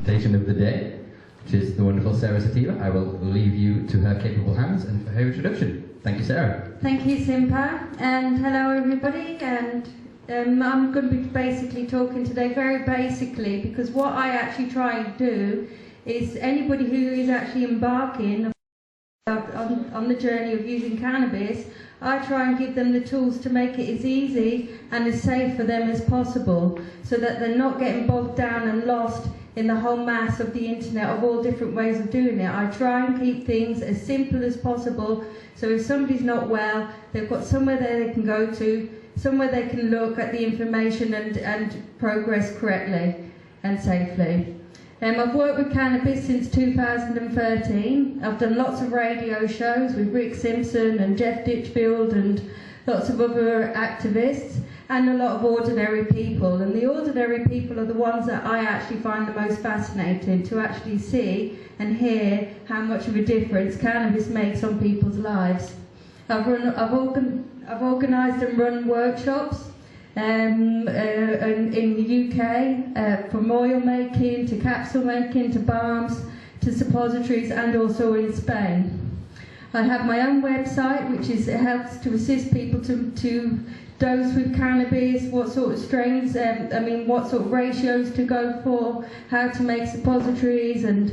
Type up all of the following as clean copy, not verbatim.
presentation of the day, which is the wonderful Sarah Sativa. I will leave you to her capable hands and for her introduction. Thank you, Sarah. Thank you, Simpa, and hello everybody. And I'm going to be basically talking today very basically, because what I actually try and do is anybody who is actually embarking on the journey of using cannabis, I try and give them the tools to make it as easy and as safe for them as possible, so that they're not getting bogged down and lost in the whole mass of the internet of all different ways of doing it. I try and keep things as simple as possible, so if somebody's not well, they've got somewhere there they can go to, somewhere they can look at the information and progress correctly and safely. I've worked with cannabis since 2013. I've done lots of radio shows with Rick Simpson and Jeff Ditchfield and lots of other activists, and a lot of ordinary people. And the ordinary people are the ones that I actually find the most fascinating, to actually see and hear how much of a difference cannabis makes on people's lives. I've organised and run workshops in the UK, from oil making to capsule making to balms to suppositories, and also in Spain. I have my own website, which helps to assist people to dose with cannabis, what sort of strains, what sort of ratios to go for, how to make suppositories and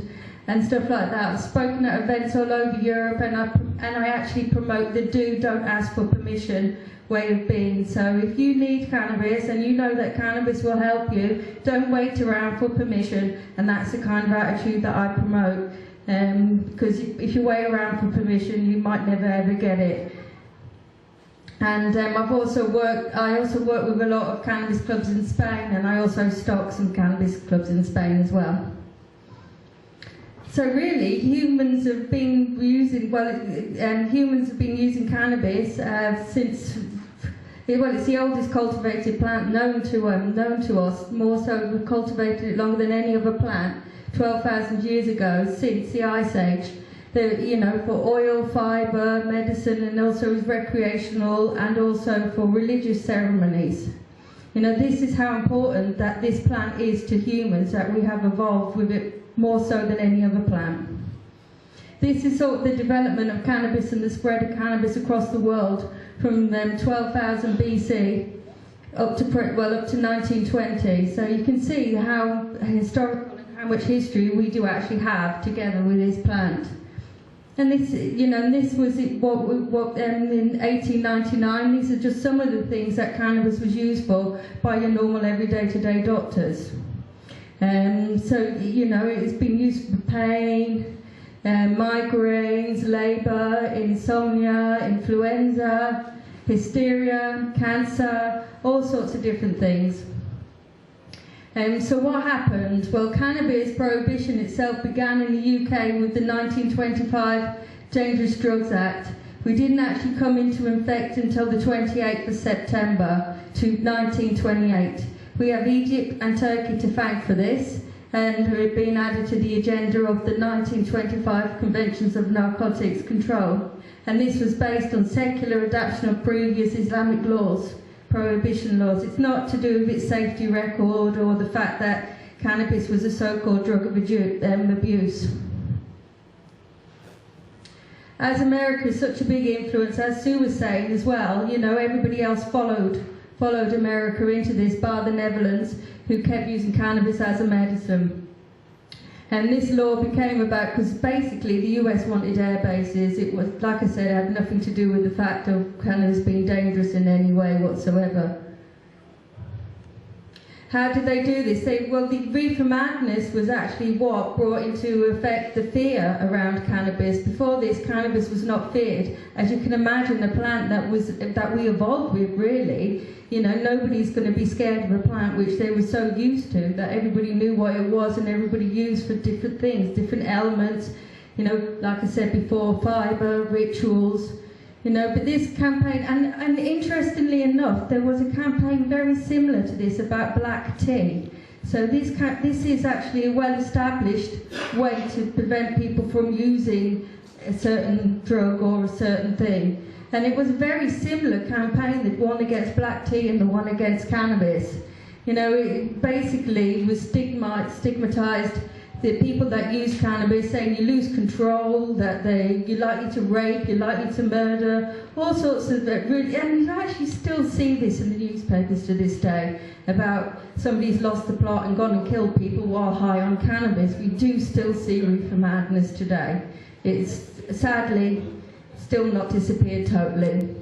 stuff like that. I've spoken at events all over Europe, and I actually promote the do, don't ask for permission way of being. So if you need cannabis and you know that cannabis will help you, don't wait around for permission, and that's the kind of attitude that I promote. Because if you wait around for permission, you might never ever get it. And I also work with a lot of cannabis clubs in Spain, and I also stock some cannabis clubs in Spain as well. So really, humans have been using cannabis since, it's the oldest cultivated plant known to us. More so, we've cultivated it longer than any other plant, 12,000 years ago, since the Ice Age. For oil, fibre, medicine, and also as recreational, and also for religious ceremonies. This is how important that this plant is to humans, that we have evolved with it more so than any other plant. This is sort of the development of cannabis and the spread of cannabis across the world from 12,000 BC up to 1920. So you can see how historical and how much history we do actually have together with this plant. And this, this was in 1899. These are just some of the things that cannabis was used for by your normal everyday-to-day doctors. It's been used for pain, migraines, labour, insomnia, influenza, hysteria, cancer, all sorts of different things. So what happened? Well, cannabis prohibition itself began in the UK with the 1925 Dangerous Drugs Act. We didn't actually come into effect until the 28th of September 1928. We have Egypt and Turkey to thank for this, and we've been added to the agenda of the 1925 Conventions of Narcotics Control. And this was based on secular adaptation of previous Islamic laws, prohibition laws. It's not to do with its safety record or the fact that cannabis was a so-called drug of abuse. As America is such a big influence, as Sue was saying as well, everybody else followed America into this, bar the Netherlands, who kept using cannabis as a medicine. And this law became about because basically the US wanted air bases. It was, like I said, it had nothing to do with the fact of cannabis being dangerous in any way whatsoever. How did they do this? The Reefer Madness was actually what brought into effect the fear around cannabis. Before this, cannabis was not feared. As you can imagine, a plant that we evolved with, really. Nobody's going to be scared of a plant which they were so used to that everybody knew what it was and everybody used for different things, different elements. Like I said before, fibre, rituals. But this campaign, and interestingly enough, there was a campaign very similar to this about black tea. So this is actually a well-established way to prevent people from using a certain drug or a certain thing. And it was a very similar campaign, the one against black tea and the one against cannabis. It basically was stigmatized the people that use cannabis saying you lose control, that you're likely to rape, you're likely to murder, all sorts of really, and you actually still see this in the newspapers to this day, about somebody's lost the plot and gone and killed people while high on cannabis. We do still see Reefer Madness today. It's sadly still not disappeared totally.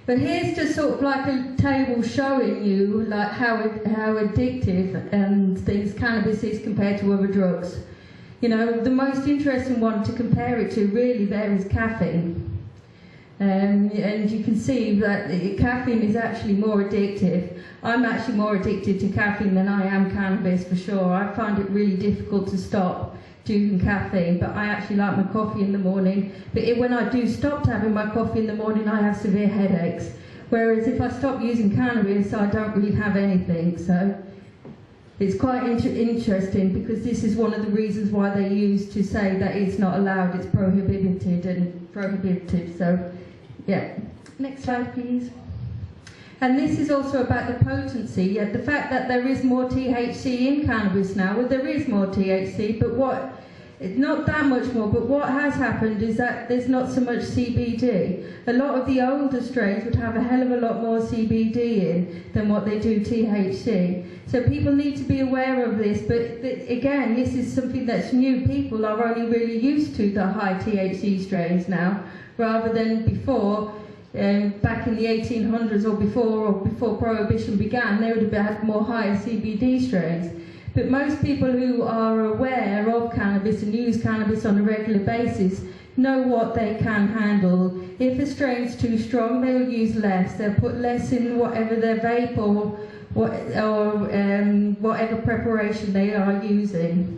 But here's just sort of like a table showing you like how addictive and things cannabis is compared to other drugs. You know, the most interesting one to compare it to really there is caffeine. And you can see that caffeine is actually more addictive. I'm actually more addicted to caffeine than I am cannabis for sure. I find it really difficult to stop doing caffeine, but I actually like my coffee in the morning. But when I do stop having my coffee in the morning, I have severe headaches. Whereas if I stop using cannabis, I don't really have anything. So it's quite interesting, because this is one of the reasons why they use to say that it's not allowed, it's prohibited. So yeah, next slide please. And this is also about the potency. Yeah, the fact that there is more THC in cannabis now. Well, there is more THC, but not that much more, but what has happened is that there's not so much CBD. A lot of the older strains would have a hell of a lot more CBD in than what they do THC. So people need to be aware of this, but again, this is something that's new. People are only really used to the high THC strains now, rather than before. Back in the 1800s or before Prohibition began, they would have had more higher CBD strains. But most people who are aware of cannabis and use cannabis on a regular basis know what they can handle. If a strain's too strong, they'll use less. They'll put less in whatever their vape or whatever preparation they are using.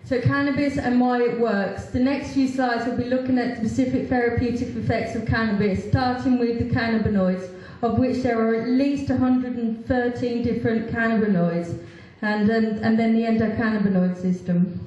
So cannabis and why it works. The next few slides will be looking at specific therapeutic effects of cannabis, starting with the cannabinoids, of which there are at least 113 different cannabinoids, and then the endocannabinoid system.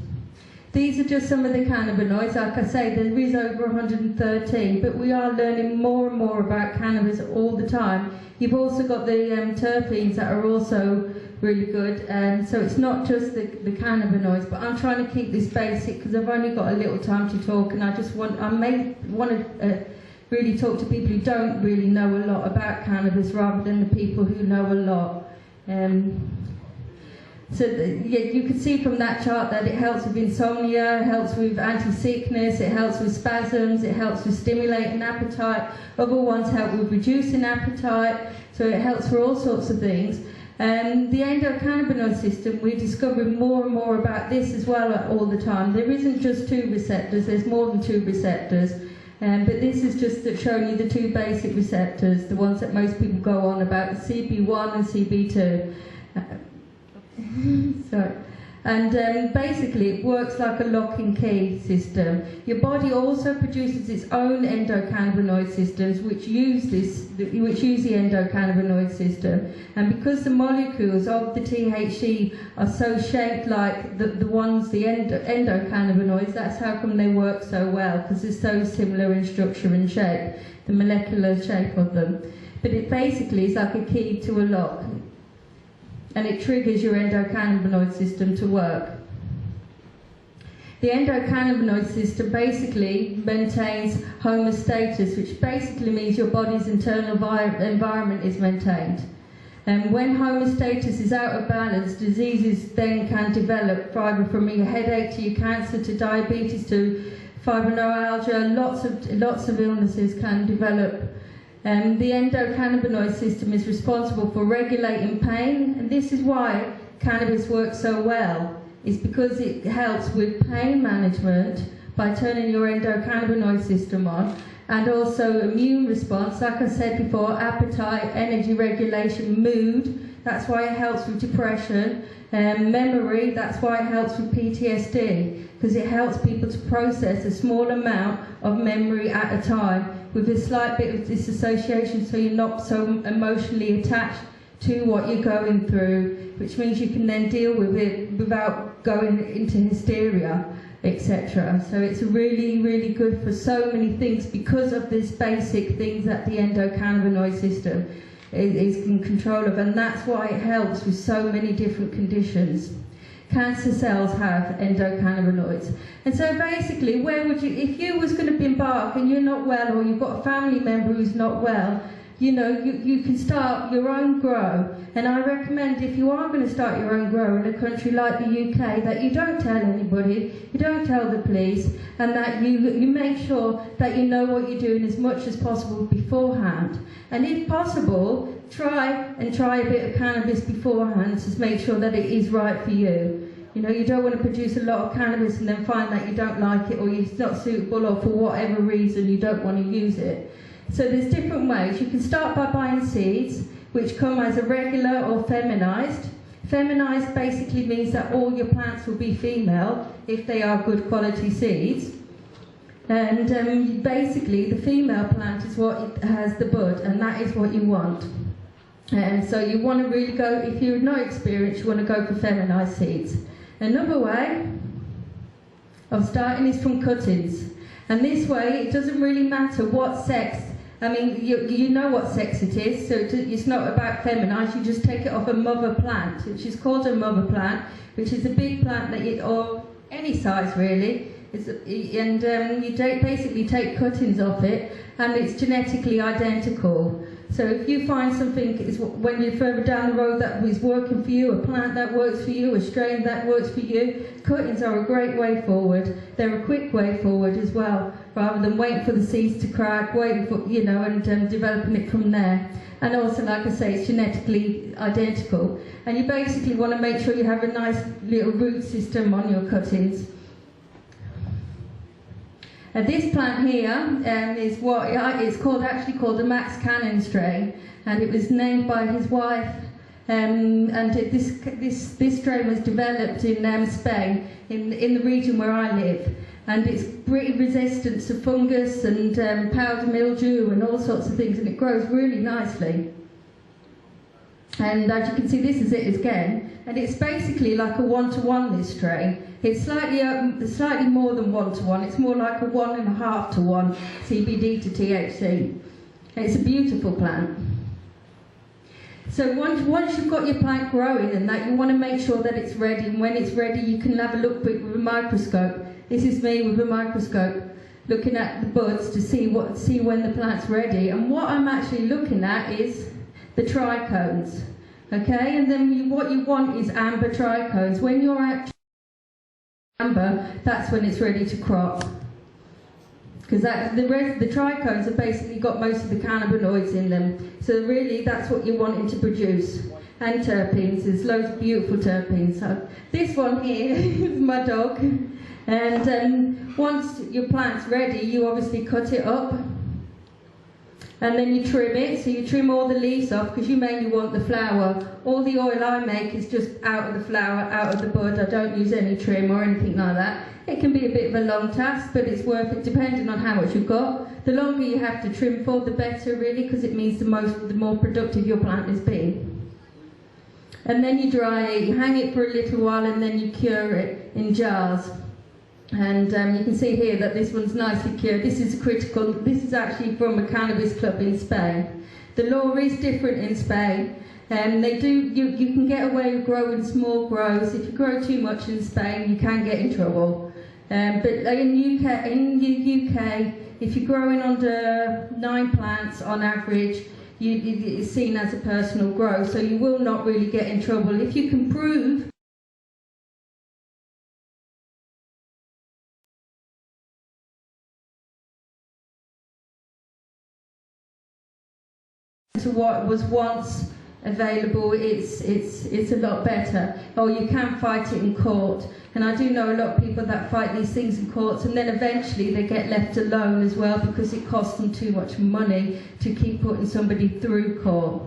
These are just some of the cannabinoids. Like I say, there is over 113, but we are learning more and more about cannabis all the time. You've also got the terpenes that are also really good, and so it's not just the cannabinoids, but I'm trying to keep this basic because I've only got a little time to talk, and I may want to really talk to people who don't really know a lot about cannabis rather than the people who know a lot. So you can see from that chart that it helps with insomnia, it helps with anti-sickness, it helps with spasms, it helps with stimulating appetite. Other ones help with reducing appetite, so it helps for all sorts of things. The endocannabinoid system, we're discovering more and more about this as well all the time. There isn't just 2 receptors, there's more than 2 receptors. But this is just showing you the 2 basic receptors, the ones that most people go on about, CB1 and CB2. Sorry. And basically it works like a lock and key system. Your body also produces its own endocannabinoid systems which use the endocannabinoid system. And because the molecules of the THC are so shaped like the endocannabinoids, that's how come they work so well, because they're so similar in structure and shape, the molecular shape of them. But it basically is like a key to a lock, and it triggers your endocannabinoid system to work. The endocannabinoid system basically maintains homeostasis, which basically means your body's internal environment is maintained. And when homeostasis is out of balance, diseases then can develop, either from your headache to your cancer to diabetes to fibromyalgia. Lots of illnesses can develop. The endocannabinoid system is responsible for regulating pain, and this is why cannabis works so well. It's because it helps with pain management by turning your endocannabinoid system on, and also immune response, like I said before, appetite, energy regulation, mood. That's why it helps with depression. Memory, that's why it helps with PTSD, because it helps people to process a small amount of memory at a time with a slight bit of disassociation, so you're not so emotionally attached to what you're going through, which means you can then deal with it without going into hysteria, etc. So it's really, really good for so many things because of this basic things that the endocannabinoid system is in control of, and that's why it helps with so many different conditions. cancer cells have endocannabinoids. And so basically, where would you, if you was going to embark and you're not well, or you've got a family member who's not well, you know, you can start your own grow. And I recommend, if you are going to start your own grow in a country like the UK, that you don't tell anybody, you don't tell the police, and that you make sure that you know what you're doing as much as possible beforehand. And if possible, try a bit of cannabis beforehand to make sure that it is right for you. You know, you don't want to produce a lot of cannabis and then find that you don't like it, or it's not suitable, or for whatever reason you don't want to use it. So there's different ways. You can start by buying seeds, which come as a regular or feminized. Feminized basically means that all your plants will be female if they are good quality seeds. And basically the female plant is what has the bud, and that is what you want. And so you want to really go, if you're not experienced, you want to go for feminized seeds. Another way of starting is from cuttings. And this way, it doesn't really matter what sex. I mean, you know what sex it is, so it's not about feminized. You just take it off a mother plant, which is called a mother plant, which is a big plant that or any size really. You basically take cuttings off it, and it's genetically identical. So if you find something, when you're further down the road, that is working for you, a plant that works for you, a strain that works for you, cuttings are a great way forward. They're a quick way forward as well, rather than waiting for the seeds to crack, waiting for, you know, and developing it from there. And also, like I say, it's genetically identical. And you basically want to make sure you have a nice little root system on your cuttings. This plant here is what it's actually called the Max Cannon strain, and it was named by his wife. This strain was developed in Spain, in the region where I live, and it's pretty resistant to fungus and powder mildew and all sorts of things, and it grows really nicely. And as you can see, this is it again, and it's basically like a 1-to-1, this strain. It's slightly more than 1-to-1. It's more like a 1.5-to-1 CBD to THC. And it's a beautiful plant. So once you've got your plant growing and that, you want to make sure that it's ready. And when it's ready, you can have a look with a microscope. This is me with a microscope, looking at the buds to see when the plant's ready. And what I'm actually looking at is the trichomes. Okay, and then what you want is amber trichomes. When you're at amber, that's when it's ready to crop. Because the trichomes have basically got most of the cannabinoids in them. So really, that's what you're wanting to produce. And terpenes, there's loads of beautiful terpenes. So this one here is my dog. And once your plant's ready, you obviously cut it up. And then you trim it, so you trim all the leaves off because you mainly want the flower. All the oil I make is just out of the flower, out of the bud. I don't use any trim or anything like that. It can be a bit of a long task, but it's worth it depending on how much you've got. The longer you have to trim for, the better really, because it means the more productive your plant is being. And then you dry it, you hang it for a little while, and then you cure it in jars. And you can see here that this one's nicely cured. This is critical. This is actually from a cannabis club in Spain. The law is different in Spain. You can get away with growing small grows. If you grow too much in Spain, you can get in trouble. But in the UK, if you're growing under 9 plants on average, it's seen as a personal grow. So you will not really get in trouble. If you can prove to what was once available, it's a lot better. Or you can fight it in court, and I do know a lot of people that fight these things in courts, and then eventually they get left alone as well because it costs them too much money to keep putting somebody through court.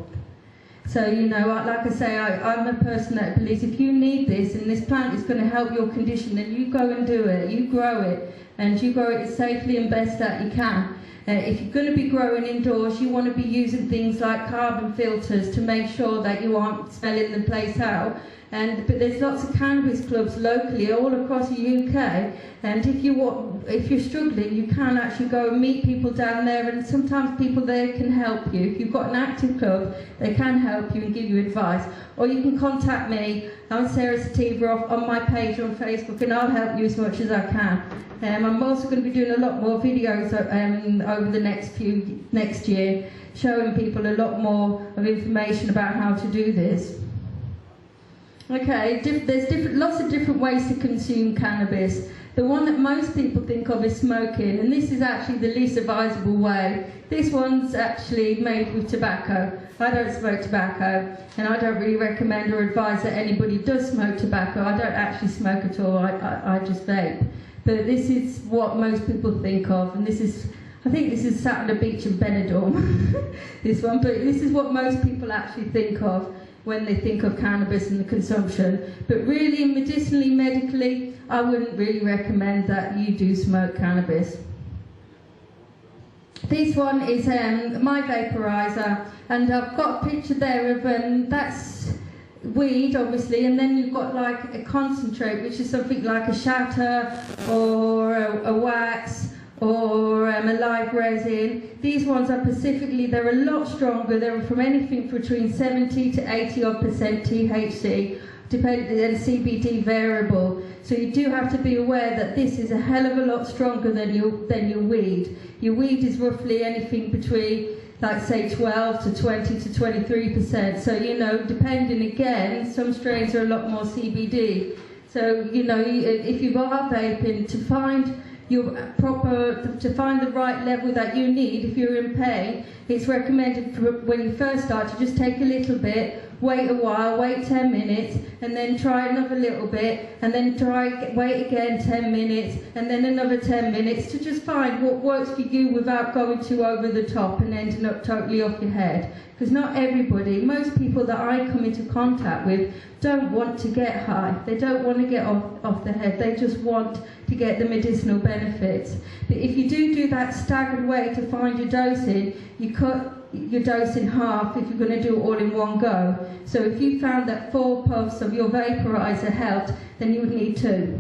So, you know, like I say, I'm a person that believes if you need this and this plant is going to help your condition, then you go and do it, you grow it, and you grow it as safely and best that you can. If you're going to be growing indoors, you want to be using things like carbon filters to make sure that you aren't smelling the place out. But there's lots of cannabis clubs locally all across the UK, and if you're struggling, you can actually go and meet people down there, and sometimes people there can help you. If you've got an active club, they can help you and give you advice. Or you can contact me. I'm Sarah Sativa on my page on Facebook, and I'll help you as much as I can. I'm also going to be doing a lot more videos over the next year, showing people a lot more of information about how to do this. Okay, there's lots of different ways to consume cannabis. The one that most people think of is smoking, and this is actually the least advisable way. This one's actually made with tobacco. I don't smoke tobacco, and I don't really recommend or advise that anybody does smoke tobacco. I don't actually smoke at all, I just vape. But this is what most people think of, and I think this is sat on the beach in Benidorm, this one, but this is what most people actually think of when they think of cannabis and the consumption. But really, medicinally, medically, I wouldn't really recommend that you do smoke cannabis. This one is my vaporizer, and I've got a picture there of, that's weed, obviously, and then you've got like a concentrate, which is something like a shatter or a wax or a live resin. These ones are specifically, they're a lot stronger. They're from anything between 70 to 80% THC, depending on CBD variable. So you do have to be aware that this is a hell of a lot stronger than your weed. Your weed is roughly anything between, like say, 12 to 20 to 23%. So, you know, depending again, some strains are a lot more CBD. So, you know, if you are vaping, to find the right level that you need, if you're in pain, it's recommended when you first start to just take a little bit, wait a while, wait 10 minutes, and then try another little bit, and then wait again 10 minutes, and then another 10 minutes to just find what works for you without going too over the top and ending up totally off your head. Because not everybody, most people that I come into contact with don't want to get high. They don't want to get off their head. They just want to get the medicinal benefits. But if you do that staggered way to find your dosing, you cut your dose in half if you're going to do it all in one go. So if you found that 4 puffs of your vaporizer helped, then you would need 2,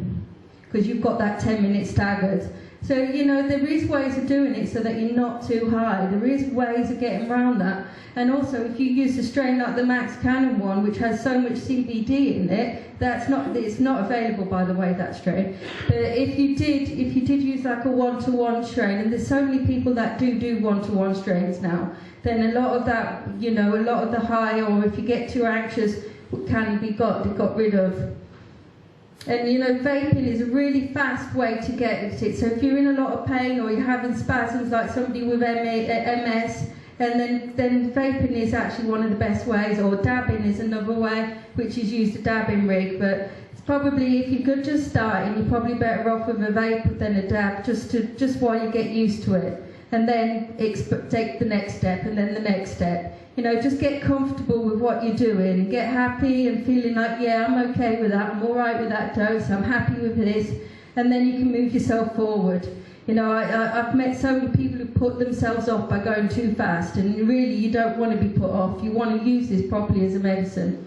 because you've got that 10-minute staggered. So, you know, there is ways of doing it so that you're not too high. There is ways of getting around that. And also, if you use a strain like the Max Cannon one, which has so much CBD in it, it's not available, by the way, that strain. But if you did use like a 1-to-1 strain, and there's so many people that do 1-to-1 strains now, then a lot of that, you know, a lot of the high, or if you get too anxious, can be got rid of. And you know, vaping is a really fast way to get at it. So if you're in a lot of pain or you're having spasms like somebody with MS, and then vaping is actually one of the best ways, or dabbing is another way, which is use a dabbing rig. But it's probably, if you're just starting, you're probably better off with a vape than a dab, just while you get used to it. And then take the next step, and then the next step. You know, just get comfortable with what you're doing, get happy and feeling like, yeah, I'm okay with that, I'm all right with that dose, I'm happy with this, and then you can move yourself forward. You know, I've met so many people who put themselves off by going too fast, and really you don't want to be put off. You want to use this properly as a medicine.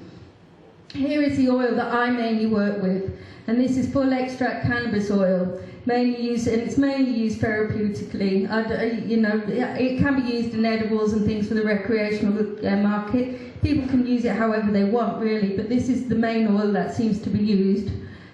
Here is the oil that I mainly work with, and this is full extract cannabis oil. It's mainly used therapeutically. You know, it can be used in edibles and things for the recreational market. People can use it however they want, really, but this is the main oil that seems to be used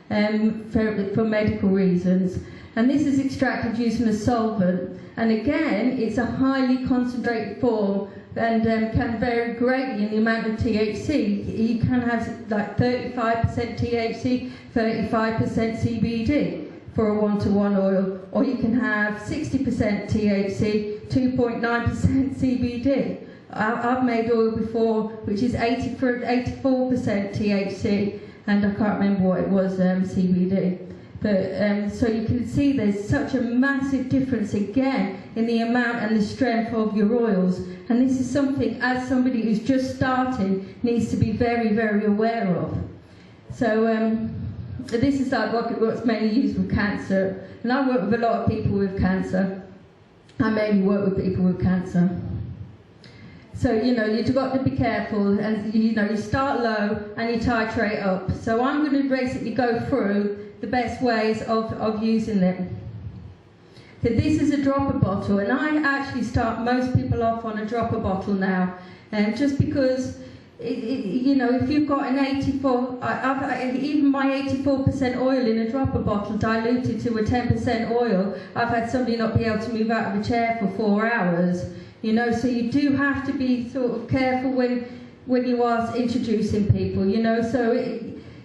for medical reasons. And this is extracted using a solvent. And again, it's a highly concentrated form, and can vary greatly in the amount of THC. You can have like 35% THC, 35% CBD for a 1-to-1 oil, or you can have 60% THC, 2.9% CBD. I've made oil before which is 84% THC, and I can't remember what it was, CBD. But so you can see there's such a massive difference again in the amount and the strength of your oils, and this is something, as somebody who's just starting, needs to be very, very aware of. So this is like what's mainly used with cancer, and I work with a lot of people with cancer. I mainly work with people with cancer. So, you know, you've got to be careful, and, you know, you start low and you titrate up. So I'm going to basically go through the best ways of using it. So this is a dropper bottle, and I actually start most people off on a dropper bottle now, just because, you know, if you've got an 84, even my 84% oil in a dropper bottle diluted to a 10% oil, I've had somebody not be able to move out of a chair for 4 hours. You know, so you do have to be sort of careful when you are introducing people, you know, so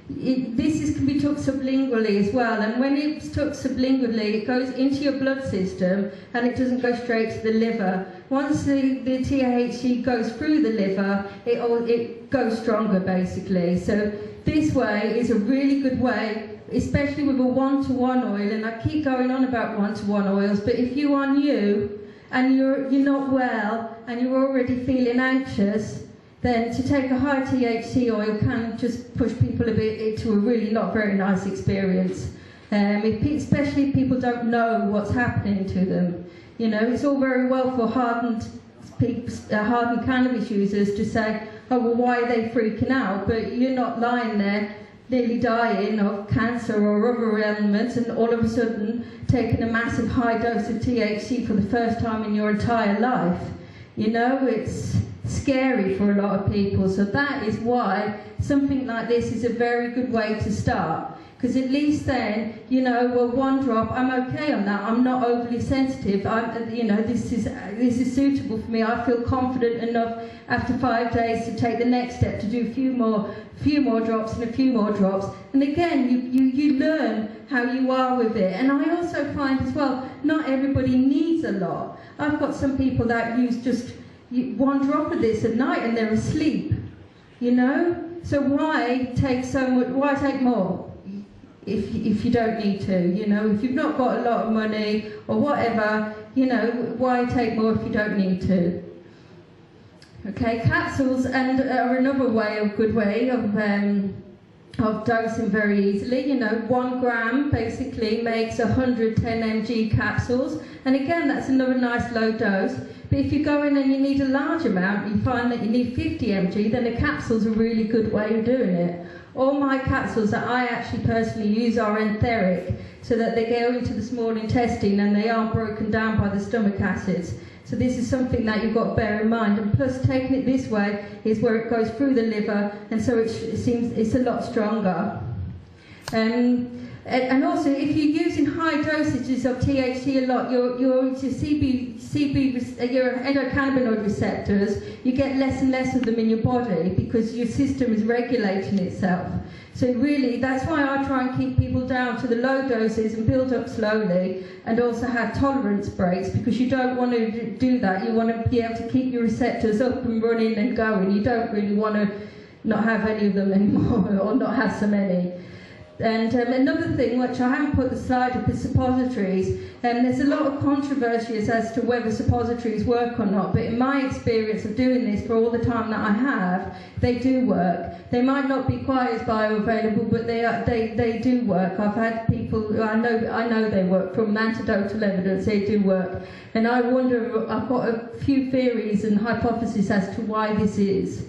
this can be took sublingually as well, and when it's took sublingually, it goes into your blood system and it doesn't go straight to the liver. Once the THC goes through the liver, it goes stronger basically. So this way is a really good way, especially with a one-to-one oil, and I keep going on about one-to-one oils, but if you are new and you're not well and you're already feeling anxious, then to take a high THC oil can just push people a bit into a really not very nice experience. Especially if people don't know what's happening to them. You know, it's all very well for hardened cannabis users to say, oh, well, why are they freaking out? But you're not lying there nearly dying of cancer or other ailments and all of a sudden taking a massive high dose of THC for the first time in your entire life. You know, it's scary for a lot of people, so that is why something like this is a very good way to start, because at least then, you know, well, one drop, I'm okay on that, I'm not overly sensitive, you know, this is suitable for me, I feel confident enough after 5 days to take the next step, to do a few more drops and a few more drops, and again, you learn how you are with it. And I also find as well, not everybody needs a lot. I've got some people that use just one drop of this at night and they're asleep, you know? So why take so much, why take more if you don't need to, you know? If you've not got a lot of money or whatever, you know, why take more if you don't need to? Okay, capsules are another good way of dosing very easily. You know, 1 gram basically makes 110 mg capsules, and again, that's another nice low dose. But if you go in and you need a large amount, you find that you need 50 mg, then a capsule's a really good way of doing it. All my capsules that I actually personally use are enteric, so that they go into the small intestine and they aren't broken down by the stomach acids. So this is something that you've got to bear in mind. And plus, taking it this way is where it goes through the liver, and so it seems it's a lot stronger. And also, if you're using high dosages of THC a lot, your endocannabinoid receptors, you get less and less of them in your body because your system is regulating itself. So really, that's why I try and keep people down to the low doses and build up slowly, and also have tolerance breaks, because you don't want to do that. You want to be able to keep your receptors up and running and going. You don't really want to not have any of them anymore, or not have so many. And another thing, which I haven't put the slide up, is suppositories. And there's a lot of controversy as to whether suppositories work or not, but in my experience of doing this for all the time that I have, they do work. They might not be quite as bioavailable, but they do work. I've had people who I know they work. From anecdotal evidence, they do work. And I wonder, I've got a few theories and hypotheses as to why this is.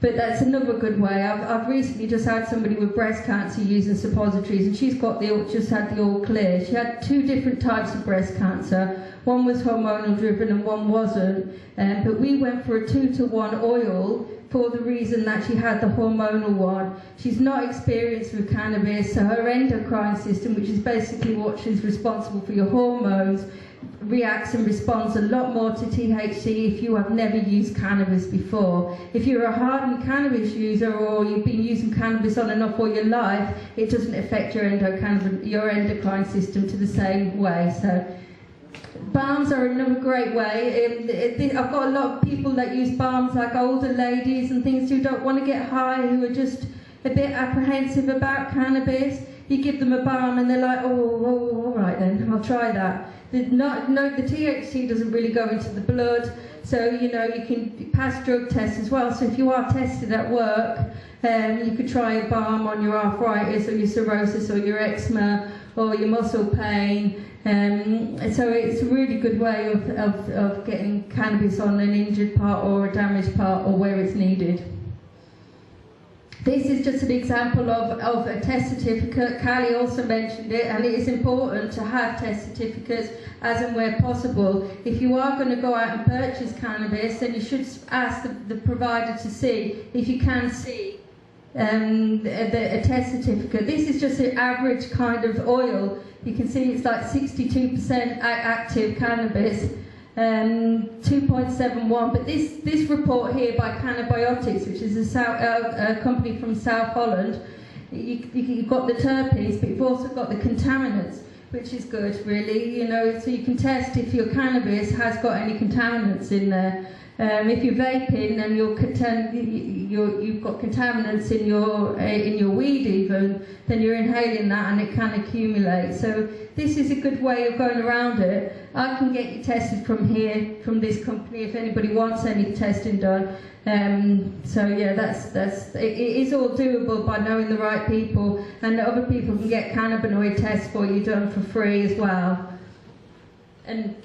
But that's another good way. I've recently just had somebody with breast cancer using suppositories, and she's got just had the all clear. She had 2 different types of breast cancer. One was hormonal driven and one wasn't. But we went for a 2-to-1 oil for the reason that she had the hormonal one. She's not experienced with cannabis, so her endocrine system, which is basically what is responsible for your hormones, reacts and responds a lot more to THC if you have never used cannabis before. If you're a hardened cannabis user, or you've been using cannabis on and off all your life, it doesn't affect your endocrine system to the same way. So balms are another great way. I've got a lot of people that use balms, like older ladies and things who don't want to get high, who are just a bit apprehensive about cannabis. You give them a balm and they're like, oh, all right then, I'll try that. The THC doesn't really go into the blood, So, you know, you can pass drug tests as well. So if you are tested at work, you could try a balm on your arthritis or your cirrhosis or your eczema or your muscle pain. So it's a really good way of getting cannabis on an injured part or a damaged part or where it's needed. This is just an example of a test certificate. Callie also mentioned it, and it is important to have test certificates as and where possible. If you are going to go out and purchase cannabis, then you should ask the provider to see if you can see a test certificate. This is just an average kind of oil. You can see it's like 62% active cannabis. 2.71, but this report here by Cannabinoid, which is a company from South Holland, you've got the terpenes, but you've also got the contaminants, which is good, really. You know, so you can test if your cannabis has got any contaminants in there. If you're vaping and you've got contaminants in your weed even, then you're inhaling that and it can accumulate. So this is a good way of going around it. I can get you tested from here, from this company, if anybody wants any testing done. So yeah, it is all doable by knowing the right people, and other people can get cannabinoid tests for you done for free as well. And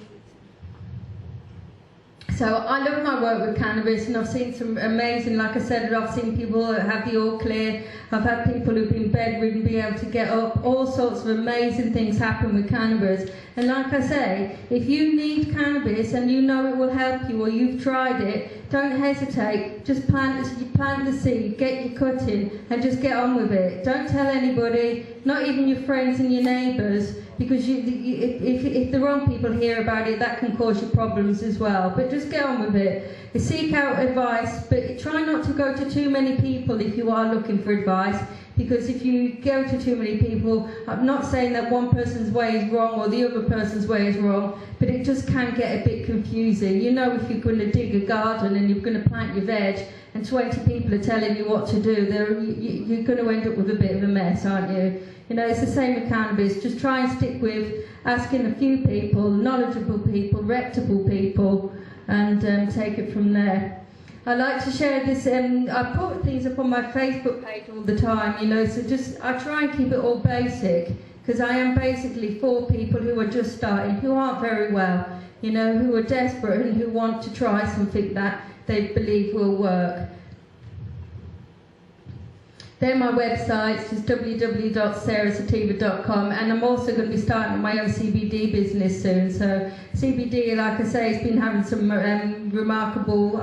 so I love my work with cannabis, and I've seen some amazing, like I said, I've seen people that have the all clear, I've had people who've been bedridden be able to get up, all sorts of amazing things happen with cannabis. And like I say, if you need cannabis and you know it will help you or you've tried it, don't hesitate, just plant the seed, get your cutting and just get on with it. Don't tell anybody, not even your friends and your neighbours, because if the wrong people hear about it, that can cause you problems as well. But just get on with it. Seek out advice, but try not to go to too many people if you are looking for advice, because if you go to too many people, I'm not saying that one person's way is wrong or the other person's way is wrong, but it just can get a bit confusing. You know, if you're going to dig a garden and you're going to plant your veg and 20 people are telling you what to do, you're going to end up with a bit of a mess, aren't you? You know, it's the same with cannabis. Just try and stick with asking a few people, knowledgeable people, reputable people, and take it from there. I like to share this, I put things up on my Facebook page all the time, you know, so I try and keep it all basic, because I am basically for people who are just starting, who aren't very well, you know, who are desperate and who want to try something that they believe will work. They're my websites, just www.sarahsativa.com, and I'm also going to be starting my own CBD business soon. So CBD, like I say, has been having some remarkable,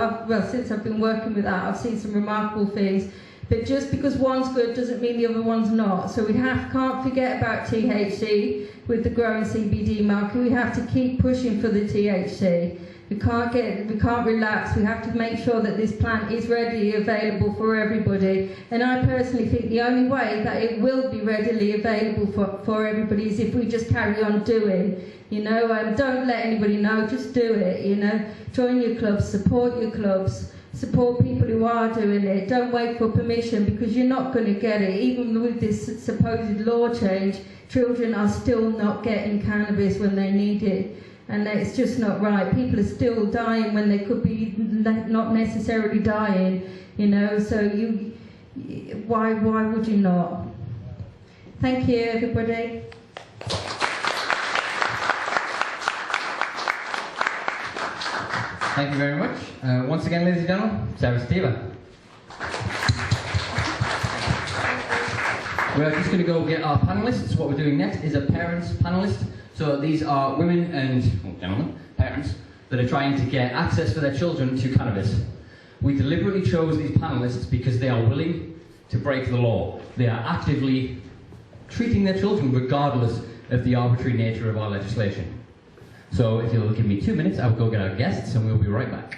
since I've been working with that, I've seen some remarkable things. But just because one's good doesn't mean the other one's not. So we can't forget about THC with the growing CBD market. We have to keep pushing for the THC. We can't relax. We have to make sure that this plant is readily available for everybody. And I personally think the only way that it will be readily available for everybody is if we just carry on doing. You know, don't let anybody know, just do it, you know. Join your clubs, support your clubs, support people who are doing it. Don't wait for permission, because you're not going to get it. Even with this supposed law change, children are still not getting cannabis when they need it. And it's just not right. People are still dying when they could be not necessarily dying, you know, so why would you not? Thank you, everybody. Thank you very much. Once again, ladies and gentlemen, Sarah Sativa. We're just going to go get our panellists. What we're doing next is a parents panellist. So these are women and gentlemen, parents, that are trying to get access for their children to cannabis. We deliberately chose these panellists because they are willing to break the law. They are actively treating their children regardless of the arbitrary nature of our legislation. So if you'll give me 2 minutes, I'll go get our guests and we'll be right back.